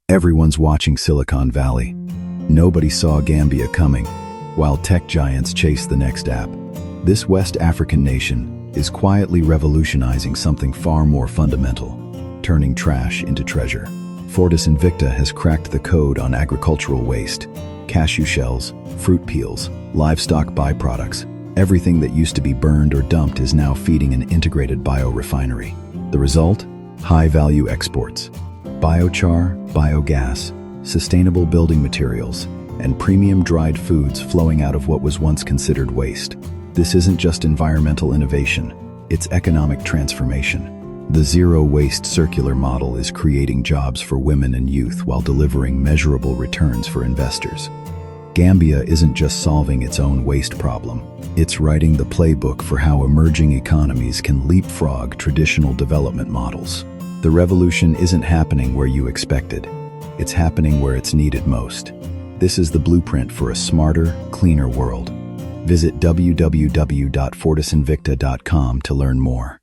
Everyone's watching Silicon Valley. Nobody saw Gambia coming, while tech giants chase the next app. This West African nation is quietly revolutionizing something far more fundamental, turning trash into treasure. Fortis Invicta has cracked the code on agricultural waste, cashew shells, fruit peels, livestock byproducts. Everything that used to be burned or dumped is now feeding an integrated biorefinery. The result? High-value exports. Biochar, biogas, sustainable building materials, and premium dried foods flowing out of what was once considered waste. This isn't just environmental innovation, it's economic transformation. The zero-waste circular model is creating jobs for women and youth while delivering measurable returns for investors. Gambia isn't just solving its own waste problem, it's writing the playbook for how emerging economies can leapfrog traditional development models. The revolution isn't happening where you expected, it's happening where it's needed most. This is the blueprint for a smarter, cleaner world. Visit www.fortisinvicta.com to learn more.